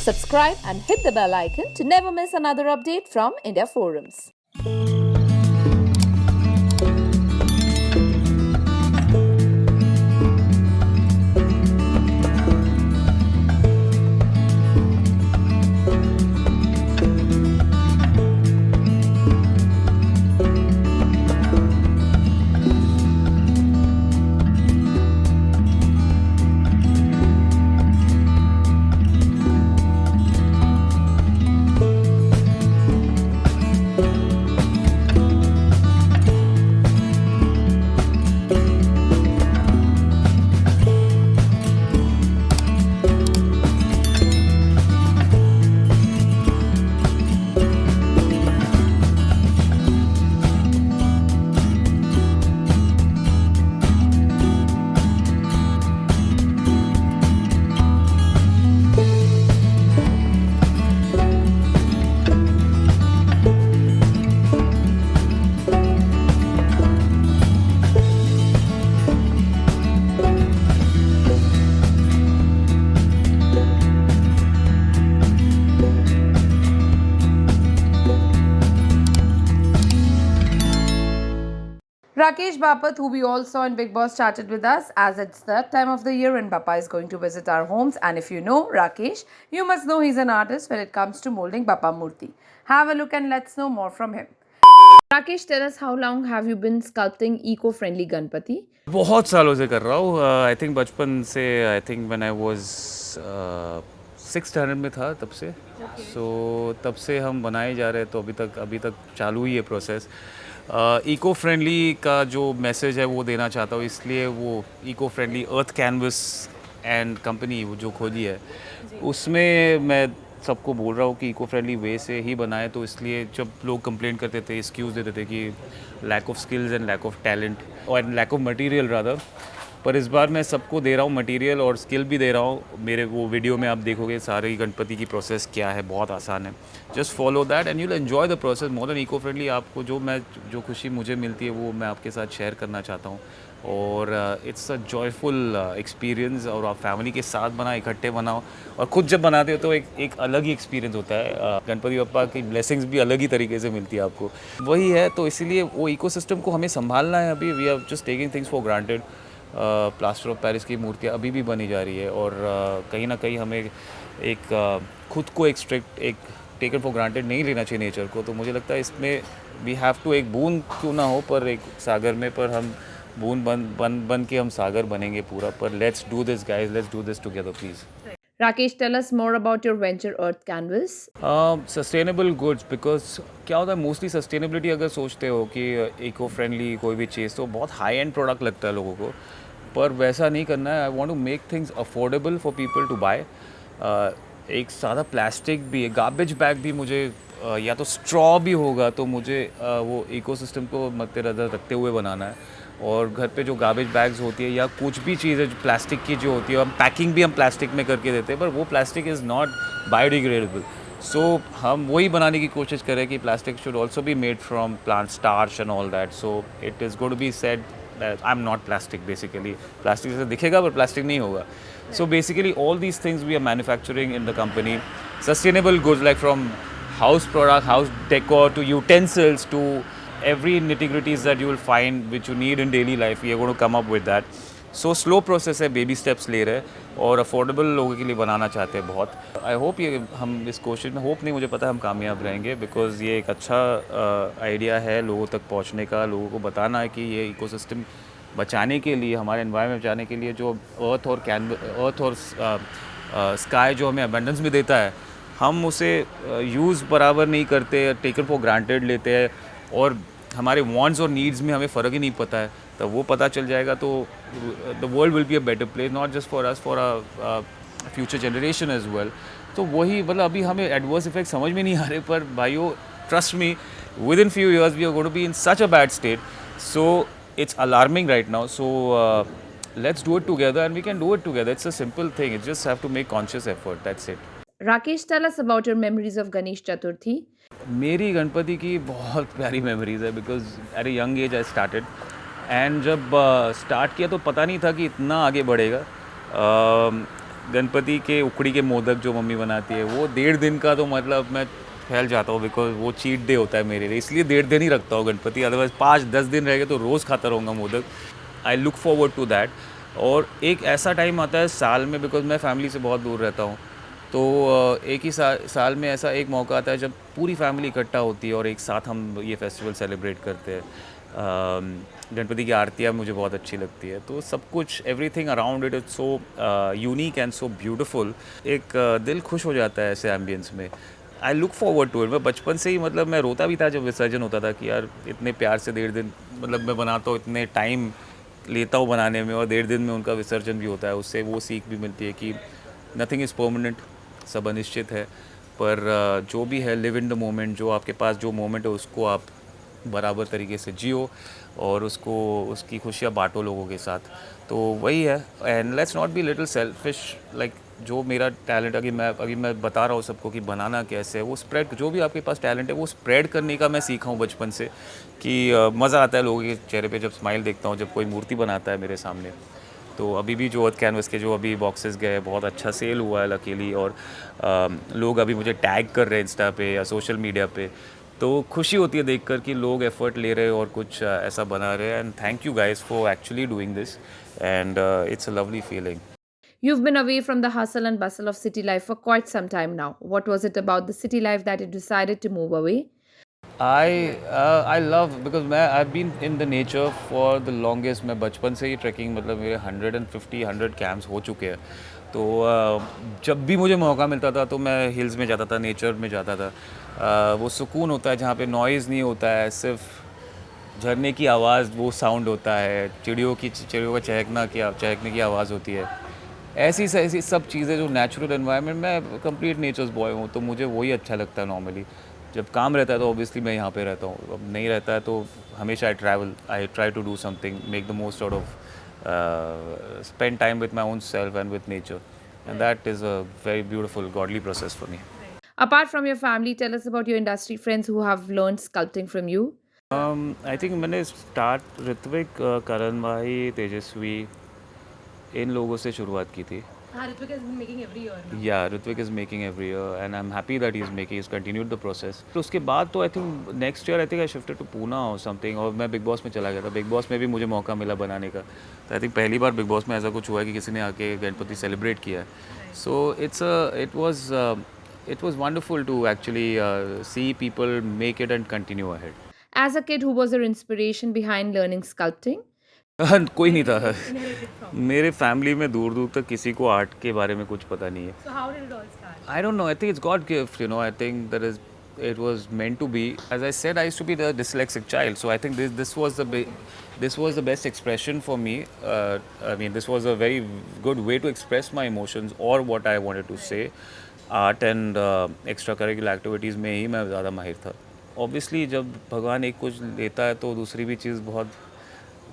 Subscribe and hit the bell icon to never miss another update from India Forums. Rakesh Bapat, who we all saw in Bigg Boss, chatted with us as it's that time of the year when Bappa is going to visit our homes. And if you know Rakesh, you must know he's an artist when it comes to molding Bappa Murti. Have a look and let's know more from him. Rakesh, tell us, how long have you been sculpting eco-friendly Ganpati? बहुत सालों से कर रहा हूँ. I think बचपन से, I think when I was 6th standard में था तब से. सो तब से हम बनाए जा रहे हैं, तो अभी तक चालू ही है प्रोसेस. इको फ्रेंडली का जो मैसेज है वो देना चाहता हूँ, इसलिए वो eco friendly earth canvas and company जो खोली है उसमें मैं सबको बोल रहा हूँ कि इको फ्रेंडली वे से ही बनाए. तो इसलिए जब लोग कंप्लेंट करते थे, एक्सक्यूज़ देते थे कि lack of skills and lack of talent और लैक ऑफ मटेरियल रादर, पर इस बार मैं सबको दे रहा हूँ मटेरियल और स्किल भी दे रहा हूँ. मेरे वो वीडियो में आप देखोगे सारे गणपति की प्रोसेस क्या है, बहुत आसान है. Just follow that and you will enjoy the process more than eco friendly. आपको जो खुशी मुझे मिलती है वो मैं आपके साथ शेयर करना चाहता हूँ. और इट्स अ जॉयफुल एक्सपीरियंस. और आप फैमिली के साथ बनाओ, इकट्ठे बनाओ, और ख़ुद जब बनाते हो तो एक अलग ही एक्सपीरियंस होता है. गणपति बप्पा की ब्लेसिंग्स भी अलग ही तरीके से मिलती है आपको. वही है, तो इसीलिए वो इकोसिस्टम को हमें संभालना है. अभी we are just taking things for granted. Plaster of Paris की मूर्तियाँ अभी भी बनी जा रही है, और कहीं ना कहीं हमें एक खुद को एक टेकन फॉर ग्रांटेड नहीं लेना चाहिए नेचर को. तो मुझे लगता है इसमें वी हैव टू, एक बूंद क्यों ना हो पर एक सागर में, पर हम बूंद बन के हम सागर बनेंगे पूरा. पर let's do this guys, let's do this together please. Rakesh, tell us more about your venture Earth Canvas. Sustainable goods, because क्या होता है मोस्टली सस्टेनेबिलिटी अगर सोचते हो कि इको फ्रेंडली कोई भी चीज़, तो बहुत हाई एंड प्रोडक्ट लगता है लोगों को, पर वैसा नहीं करना है. I want to make things affordable for people to buy. एक सादा प्लास्टिक भी, गार्बेज बैग भी मुझे या तो स्ट्रॉ भी होगा तो मुझे वो इकोसिस्टम को मद्देनज़र रखते हुए बनाना है. और घर पे जो गार्बेज बैग्स होती है या कुछ भी चीज़ है जो प्लास्टिक की जो होती है, हम पैकिंग भी हम प्लास्टिक में करके देते हैं, पर वो plastic is not biodegradable. So हम वही बनाने की कोशिश करें कि plastic should also be made from plant starch and all that. So it is going to be said I am not plastic. Basically plastic जैसे दिखेगा पर प्लास्टिक नहीं होगा. So basically all these things we are manufacturing in the company. Sustainable goods like from house product, house decor to utensils to every nitty-gritties that you will find which you need in daily life. We are going to come up with that. So slow process है, baby steps ले रहे हैं और affordable लोगों के लिए बनाना चाहते हैं बहुत. आई होप ये हम इस कोशिश में, होप नहीं मुझे पता हम कामयाब रहेंगे, बिकॉज ये एक अच्छा आइडिया है लोगों तक पहुंचने का. लोगों को बताना है कि ये इकोसिस्टम बचाने के लिए, हमारे एनवायरनमेंट बचाने के लिए जो अर्थ और स्काई जो हमें अबंडेंस में देता है, हम उसे यूज़ बराबर नहीं करते, टेकन फॉर ग्रांटेड लेते हैं, और हमारे वांट्स और नीड्स में हमें फ़र्क ही नहीं पता है. तो वो पता चल जाएगा तो the world will be a better place, not just for us, for a future generation as well. तो वही मतलब अभी हमें एडवर्स इफेक्ट समझ में नहीं आ रहे, पर भाइयों trust me, within few years we are going to be in such a bad state. So it's alarming right now. So let's do it together, and we can do it together. It's a simple thing. It just have to make conscious effort. That's it. Rakesh, tell us about your memories of Ganesh Chaturthi. मेरी गणपति की बहुत प्यारी memories है, because at a young age I started. And जब start किया तो पता नहीं था कि इतना आगे बढ़ेगा. गणपति के उखड़ी के मोदक जो मम्मी बनाती है वो 1.5 दिन का तो मतलब मैं फैल जाता हूँ, बिकॉज वो चीट डे होता है मेरे लिए, इसलिए 1.5 दिन ही रखता हूँ गणपति, अदरवाइज 5-10 दिन रहेगा तो रोज़ खाता रहूँगा modak. I look forward to that. और एक ऐसा टाइम आता है साल में, बिकॉज मैं फैमिली से बहुत दूर रहता हूँ, तो एक ही साल में ऐसा एक मौका आता है जब पूरी फैमिली इकट्ठा होती है और एक साथ हम ये फेस्टिवल सेलिब्रेट करते हैं। गणपति की आरतियाँ मुझे बहुत अच्छी लगती है, तो सब कुछ everything around it is so unique and so beautiful. एक दिल खुश हो जाता है ऐसे एम्बियंस में। I look forward to it. मैं बचपन से ही मतलब मैं रोता भी था जब विसर्जन होता था कि यार इतने प्यार से 1.5 दिन मतलब मैं बनाता हूँ, इतने टाइम लेता हूँ बनाने में और 1.5 दिन में उनका विसर्जन भी होता है। उससे वो सीख भी मिलती है कि नथिंग इज़ परमानेंट, सब अनिश्चित है, पर जो भी है लिव इन द मोमेंट। जो आपके पास जो मोमेंट है उसको आप बराबर तरीके से जियो और उसको उसकी खुशियाँ बांटो लोगों के साथ। तो वही है। And let's not be little selfish, like जो मेरा टैलेंट अभी मैं बता रहा हूँ सबको कि बनाना कैसे है, वो स्प्रेड, जो भी आपके पास टैलेंट है वो स्प्रेड करने का मैं सीखा हूँ बचपन से कि मज़ा आता है लोगों के चेहरे पे जब स्माइल देखता हूँ जब कोई मूर्ति बनाता है मेरे सामने। तो अभी भी जो अर्थ कैनवस के जो अभी बॉक्सेस गए बहुत अच्छा सेल हुआ है लकीली, और लोग अभी मुझे टैग कर रहे हैं इंस्टा पे या सोशल मीडिया पे, तो खुशी होती है देखकर कि लोग एफर्ट ले रहे हैं और कुछ ऐसा बना रहे हैं। And thank you guys for actually doing this, and it's a lovely feeling. You've been away from the hustle and bustle of city life for quite some time now. What was it about the city life that you decided to move away? I love because मैं I've been in the nature for the longest। मैं बचपन से ही trekking मतलब मेरे 150 camps हो चुके हैं। तो जब भी मुझे मौका मिलता था तो मैं हिल्स में जाता था, नेचर में जाता था। वो सुकून होता है जहाँ पे नॉइज़ नहीं होता है, सिर्फ झरने की आवाज़, वो साउंड होता है, चिड़ियों का चहकने की आवाज़ होती है। ऐसी सब चीज़ें जो नेचुरल एनवायरनमेंट, मैं कंप्लीट नेचर्स बॉय हूँ तो मुझे वही अच्छा लगता है नॉर्मली। जब काम रहता है तो ऑब्वियसली मैं यहाँ पे रहता हूँ, अब नहीं रहता है तो हमेशा I try to do something, make the most out of, spend time with my own self and with nature, and that is a very beautiful godly process for me. Apart from your family, tell us about your industry friends who have learned sculpting from you. I think मैंने start Ritwik, करण भाई, तेजस्वी, इन लोगों से शुरुआत की थी। Ritvik has been making every year now. Yeah, Ritvik is making every year, and I'm happy that he's continued the process. तो उसके बाद तो I think next year I think I shifted to Pune or something, और मैं big boss में चला गया था। बिग बॉस में भी मुझे मौका मिला बनाने का, तो I think पहली बार बिग बॉस में ऐसा कुछ हुआ है कि किसी ने आके गणपति सेलिब्रेट किया है। So it was wonderful to actually see people make it and continue ahead. As a kid, who was your inspiration behind learning sculpting? कोई नहीं था। मेरे फैमिली में दूर दूर तक किसी को आर्ट के बारे में कुछ पता नहीं है। So how did it all start? I don't know. I think it's God gift. I think it was meant to be. As I said, I used to be the dyslexic child, so I think this was the best expression for me. I mean, this was a very good way to express my emotions or what I wanted to say. Art and extracurricular activities में ही मैं ज़्यादा माहिर था। Obviously, जब भगवान एक कुछ लेता है तो दूसरी भी चीज़ बहुत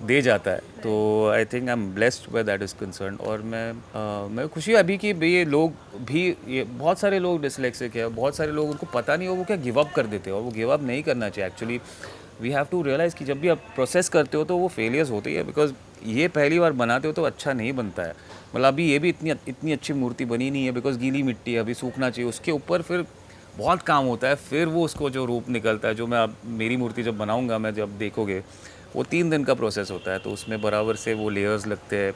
दे जाता है, तो I think I am blessed where that is concern. और मैं खुशी है अभी कि ये लोग भी, ये बहुत सारे लोग डिसलेक्सिक है, बहुत सारे लोग उनको पता नहीं हो वो क्या गिव अप कर देते हो, और वो गिव अप नहीं करना चाहिए। Actually we have to realize कि जब भी आप प्रोसेस करते हो तो वो फेलियर्स होती है, बिकॉज ये पहली बार बनाते हो तो अच्छा नहीं बनता है। मतलब अभी ये भी इतनी अच्छी मूर्ति बनी नहीं है, बिकॉज गीली मिट्टी है, अभी सूखना चाहिए, उसके ऊपर फिर बहुत काम होता है, फिर वो उसको जो रूप निकलता है, जो मैं अब मेरी मूर्ति जब बनाऊंगा, मैं जब देखोगे वो 3 दिन का प्रोसेस होता है, तो उसमें बराबर से वो लेयर्स लगते हैं,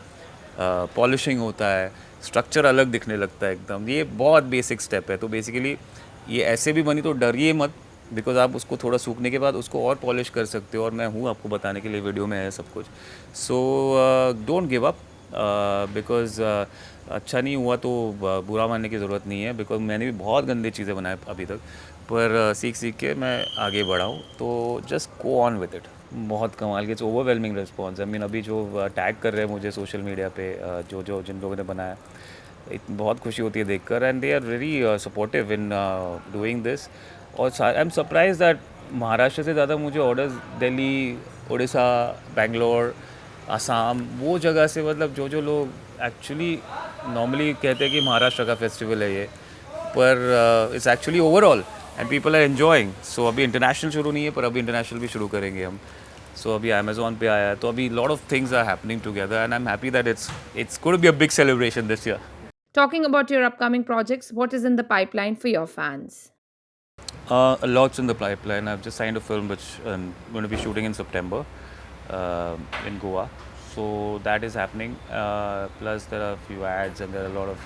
पॉलिशिंग होता है, स्ट्रक्चर अलग दिखने लगता है एकदम। ये बहुत बेसिक स्टेप है। तो बेसिकली ये ऐसे भी बनी तो डरिए मत, बिकॉज आप उसको थोड़ा सूखने के बाद उसको और पॉलिश कर सकते हो, और मैं हूँ आपको बताने के लिए, वीडियो में है सब कुछ। So don't give up, because अच्छा नहीं हुआ तो बुरा मानने की ज़रूरत नहीं है, बिकॉज मैंने भी बहुत गंदी चीज़ें बनाए अभी तक, पर सीख के मैं आगे बढ़ा हूँ। तो just go on with it. बहुत कमाल के, it's overwhelming response. I mean अभी जो टैग कर रहे हैं मुझे सोशल मीडिया पे, जिन लोगों ने बनाया, बहुत खुशी होती है देखकर, and they are very supportive in doing this. और I am surprise that Maharashtra से ज़्यादा मुझे ऑर्डर्स दिल्ली, उड़ीसा, बेंगलोर, आसाम, वो जगह से, मतलब जो लोग एक्चुअली नॉर्मली कहते हैं कि महाराष्ट्र का फेस्टिवल है ये, पर it's actually overall and people are enjoying. So अभी इंटरनेशनल शुरू नहीं है, पर अभी इंटरनेशनल भी शुरू करेंगे हम। सो अभी अमेजोन पे आया है, तो अभी lot of things are happening together, and I am happy that it's going to be a big celebration this year. Talking about your upcoming projects, what is in the pipeline for your fans? Lots in the pipeline. I've just signed a film which I'm going to be shooting in September in Goa. So that is happening. Plus, there are a few ads and there are a lot of.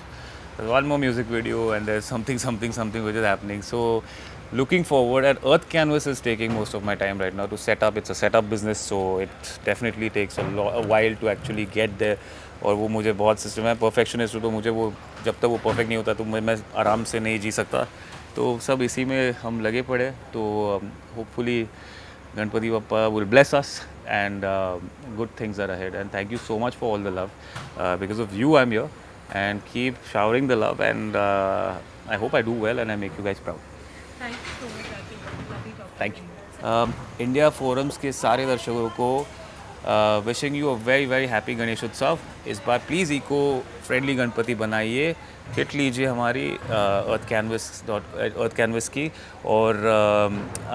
There's one more music video and there's something which is happening. So, looking forward. And Earth Canvas is taking most of my time right now to set up. It's a setup business, so it definitely takes a while to actually get there. और वो मुझे बहुत system है perfectionist हूँ तो मुझे वो जब तक वो परफेक्ट नहीं होता तो मैं आराम से नहीं जी सकता तो सब इसी में हम लगे पड़े तो hopefully Ganpati Bappa will bless us and good things are ahead and thank you so much for all the love because of you I am here and keep showering the love and I hope I do well and I make you guys proud thank you India forums के सारे दर्शकों को wishing you a very very happy Ganesh Utsav इस बार please eco friendly Ganpati बनाइए hit लीजिए हमारी अर्थ canvas की और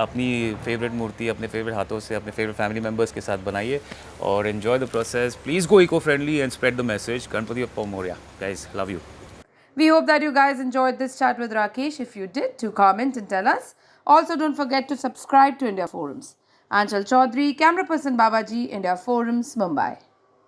अपनी फेवरेट मूर्ति अपने फेवरेट हाथों से अपने फेवरेट फैमिली मेम्बर्स के साथ बनाइए और enjoy the process please go eco friendly and spread the message Ganpati Bappa Morya guys love you We hope that you guys enjoyed this chat with Rakesh. If you did, do comment and tell us. Also, don't forget to subscribe to India Forums. Anchal Chaudhary, camera person Babaji, India Forums, Mumbai.